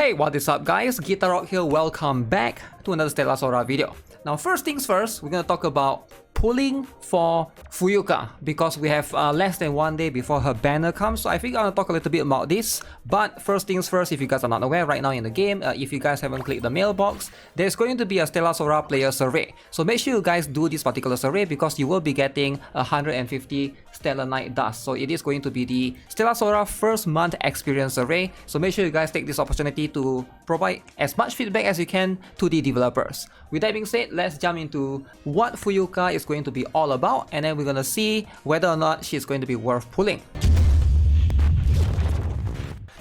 Hey, what is up guys? GuitarRock here, welcome back to another Stella Sora video. Now first things first, we're gonna talk about pulling for Fuyuka because we have less than 1 day before her banner comes, so I think I'm gonna talk a little bit about this. But first things first, if you guys are not aware, right now in the game, if you guys haven't clicked the mailbox, there's going to be a Stella Sora player survey. So make sure you guys do this particular survey because you will be getting 150 Stellar Night Dust. So it is going to be the Stella Sora first month experience survey. So make sure you guys take this opportunity to provide as much feedback as you can to the developers. With that being said, let's jump into what Fuyuka is going to be all about, and then we're gonna see whether or not she's going to be worth pulling.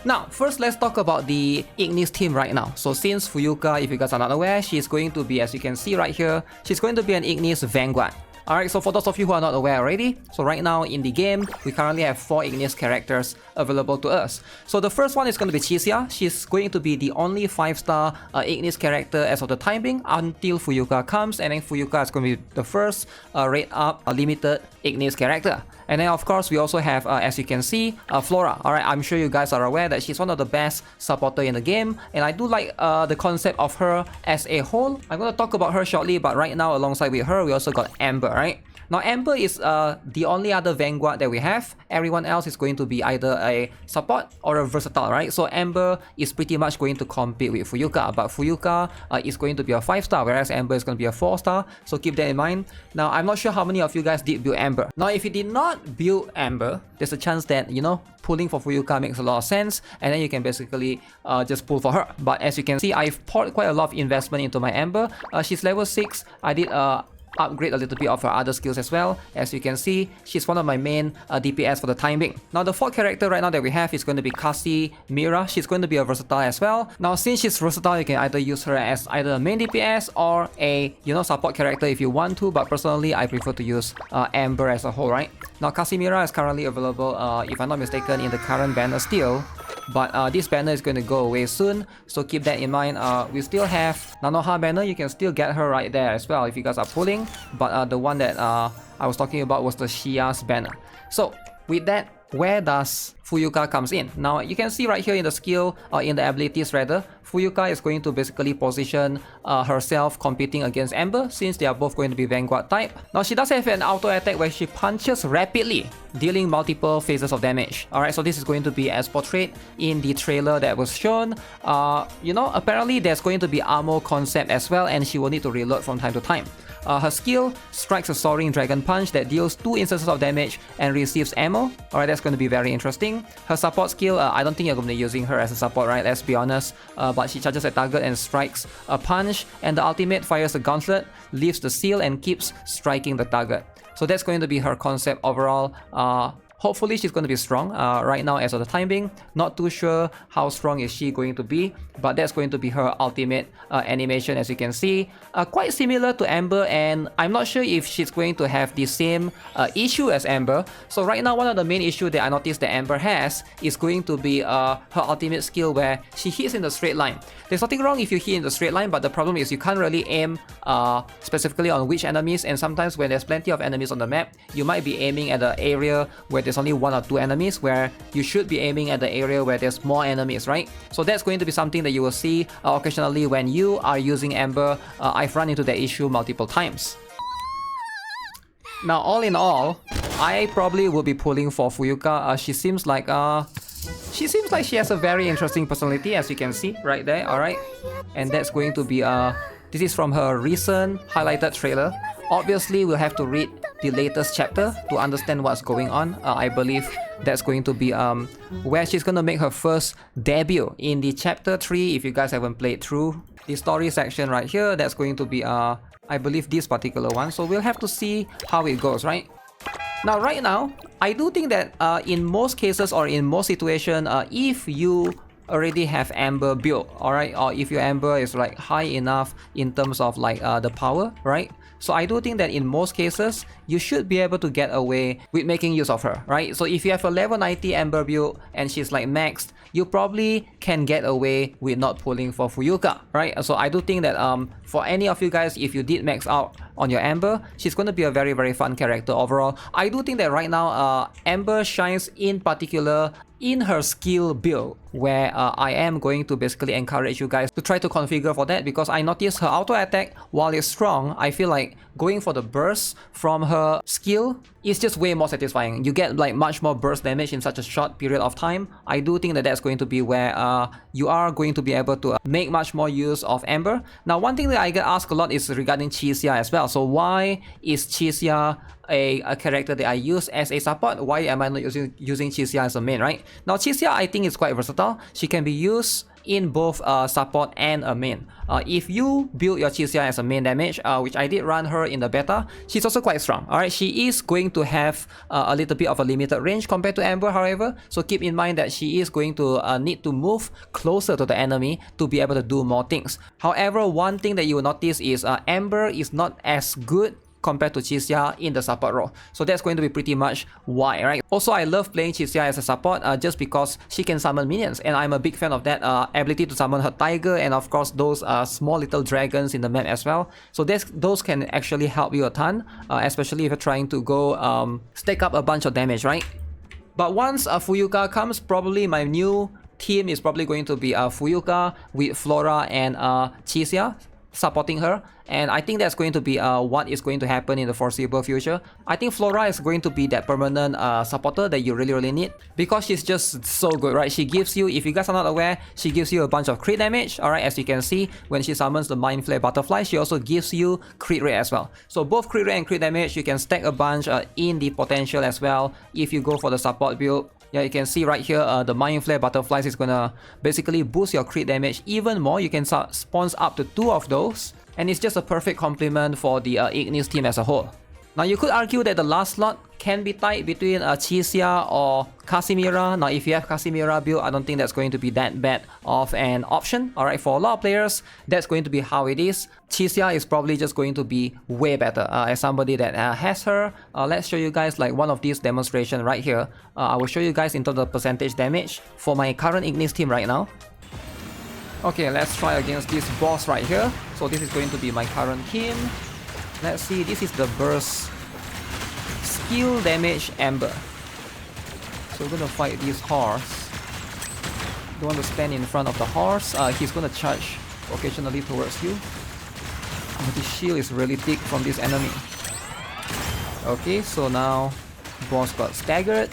Now, first let's talk about the Ignis team right now. So since Fuyuka, if you guys are not aware, she's going to be, as you can see right here, she's going to be an Ignis Vanguard. Alright, so for those of you who are not aware already, so right now in the game, we currently have 4 Ignis characters available to us. So the first one is going to be Chisia. She's going to be the only 5-star Ignis character as of the timing until Fuyuka comes, and then Fuyuka is going to be the first rate up limited Ignis character. And then of course we also have, as you can see, Flora. Alright, I'm sure you guys are aware that she's one of the best supporter in the game, and I do like the concept of her as a whole. I'm going to talk about her shortly, but right now alongside with her we also got Amber, right? Now Amber is the only other Vanguard that we have. Everyone else is going to be either a support or a versatile, right? So Amber is pretty much going to compete with Fuyuka, but Fuyuka is going to be a 5-star, whereas Amber is going to be a 4-star. So keep that in mind. Now I'm not sure how many of you guys did build Amber. Now if you did not build Amber, there's a chance that, you know, pulling for Fuyuka makes a lot of sense, and then you can basically just pull for her. But as you can see, I've poured quite a lot of investment into my Amber. She's level 6. I did upgrade a little bit of her other skills as well. As you can see, she's one of my main DPS for the time being. Now the 4th character right now that we have is going to be Mira. She's going to be a versatile as well. Now since she's versatile, you can either use her as either a main DPS or a, you know, support character if you want to, but personally I prefer to use Amber as a whole, right? Now Mira is currently available, if I'm not mistaken, in the current banner still. But this banner is going to go away soon, so keep that in mind. We still have Nanoha banner. You can still get her right there as well if you guys are pulling. But the one that I was talking about was the Shia's banner. So with that, where does Fuyuka comes in? Now you can see right here in the skill, in the abilities rather, Fuyuka is going to basically position herself competing against Amber since they are both going to be Vanguard type. Now she does have an auto attack where she punches rapidly, dealing multiple phases of damage. Alright, so this is going to be as portrayed in the trailer that was shown. You know, apparently there's going to be armor concept as well, and she will need to reload from time to time. Her skill strikes a soaring dragon punch that deals 2 instances of damage and receives ammo. Alright, that's going to be very interesting. Her support skill, I don't think you're going to be using her as a support, right? Let's be honest. But she charges a target and strikes a punch, and the ultimate fires a gauntlet, leaves the seal and keeps striking the target. So that's going to be her concept overall. Hopefully she's going to be strong. Right now as of the time being, not too sure how strong is she going to be, but that's going to be her ultimate animation, as you can see. Quite similar to Amber, and I'm not sure if she's going to have the same issue as Amber. So right now one of the main issues that I noticed that Amber has is going to be her ultimate skill where she hits in the straight line. There's nothing wrong if you hit in the straight line, but the problem is you can't really aim specifically on which enemies, and sometimes when there's plenty of enemies on the map, you might be aiming at the area where there's only 1 or 2 enemies, where you should be aiming at the area where there's more enemies, right? So that's going to be something that you will see occasionally when you are using Amber. I've run into that issue multiple times. Now all in all, I probably will be pulling for Fuyuka. She seems like she has a very interesting personality, as you can see right there. Alright, and that's going to be this is from her recent highlighted trailer. Obviously we'll have to read the latest chapter to understand what's going on. I believe that's going to be where she's going to make her first debut in the chapter 3. If you guys haven't played through the story section right here, that's going to be I believe this particular one. So we'll have to see how it goes, right? Now right now, I do think that in most cases or in most situations, if you already have Amber built, alright, or if your Amber is like high enough in terms of like the power, right? So I do think that in most cases, you should be able to get away with making use of her, right? So if you have a level 90 Amber build and she's like maxed you probably can get away with not pulling for Fuyuka, right? So I do think that for any of you guys, if you did max out on your Amber, she's going to be a very, very fun character overall. I do think that right now, Amber shines in particular in her skill build, where I am going to basically encourage you guys to try to configure for that, because I noticed her auto attack, while it's strong, I feel like going for the burst from her skill is just way more satisfying. You get like much more burst damage in such a short period of time. I do think that that's going to be where you are going to be able to make much more use of Amber. Now, one thing that I get asked a lot is regarding Chixia as well. So why is Chixia a character that I use as a support? Why am I not using Chixia as a main, right? Now, Chixia, I think, is quite versatile. She can be used in both support and a main. If you build your Chixia as a main damage, which I did run her in the beta, she's also quite strong. Alright, she is going to have a little bit of a limited range compared to Amber, however, so keep in mind that she is going to need to move closer to the enemy to be able to do more things. However, one thing that you will notice is Amber is not as good compared to Chixia in the support role. So that's going to be pretty much why, right? Also, I love playing Chixia as a support just because she can summon minions, and I'm a big fan of that ability to summon her tiger and of course those small little dragons in the map as well. So those can actually help you a ton, especially if you're trying to go stack up a bunch of damage, right? But once Fuyuka comes, probably my new team is probably going to be Fuyuka with Flora and Chixia supporting her, and I think that's going to be what is going to happen in the foreseeable future. I think Flora is going to be that permanent supporter that you really need, because she's just so good, right? She gives you, if you guys are not aware, she gives you a bunch of crit damage. Alright, as you can see, when she summons the Mind Flare Butterfly, she also gives you crit rate as well. So both crit rate and crit damage, you can stack a bunch in the potential as well if you go for the support build. Yeah, you can see right here, the Mind Flare Butterflies is gonna basically boost your crit damage even more. You can spawn up to 2 of those, and it's just a perfect complement for the Ignis team as a whole. Now, you could argue that the last slot can be tied between Chixia or Casimira. Now, if you have Casimira build, I don't think that's going to be that bad of an option. Alright, for a lot of players, that's going to be how it is. Chixia is probably just going to be way better. As somebody that has her, let's show you guys like one of these demonstrations right here. I will show you guys in terms of percentage damage for my current Ignis team right now. Okay, let's try against this boss right here. So this is going to be my current team. Let's see, this is the burst skill damage Amber. So we're gonna fight this horse. Don't want to stand in front of the horse. He's gonna charge occasionally towards you. But the shield is really thick from this enemy. Okay, so now boss got staggered.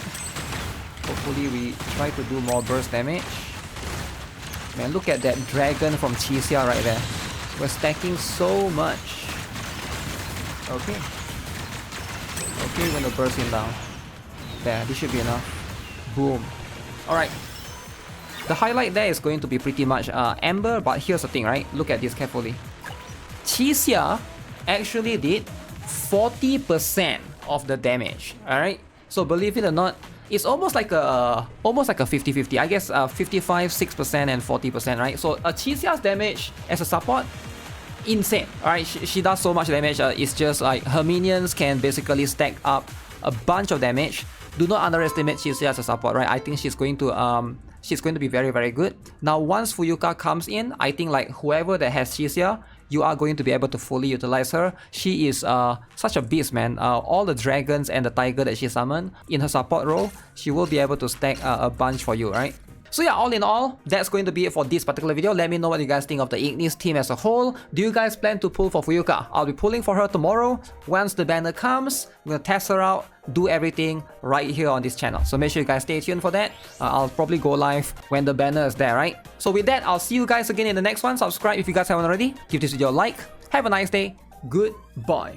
Hopefully we try to do more burst damage. Man, look at that dragon from Chixia right there. We're stacking so much. Okay. Okay, we're gonna burst him down. There, this should be enough. Boom. Alright. The highlight there is going to be pretty much Amber, but here's the thing, right? Look at this carefully. Chixia actually did 40% of the damage. Alright? So believe it or not, it's almost like a 50-50. I guess 55, 6% and 40%, right? So Chixia's damage as a support, insane. Alright, she does so much damage. It's just like her minions can basically stack up a bunch of damage. Do not underestimate Chixia as a support, right? I think she's going to be very, very good. Now, once Fuyuka comes in, I think like whoever that has Chixia, you are going to be able to fully utilize her. She is such a beast, man. All the dragons and the tiger that she summoned in her support role, she will be able to stack a bunch for you, right? So yeah, all in all, that's going to be it for this particular video. Let me know what you guys think of the Ignis team as a whole. Do you guys plan to pull for Fuyuka? I'll be pulling for her tomorrow. Once the banner comes, I'm gonna test her out, do everything right here on this channel. So make sure you guys stay tuned for that. I'll probably go live when the banner is there, right? So with that, I'll see you guys again in the next one. Subscribe if you guys haven't already. Give this video a like. Have a nice day. Goodbye.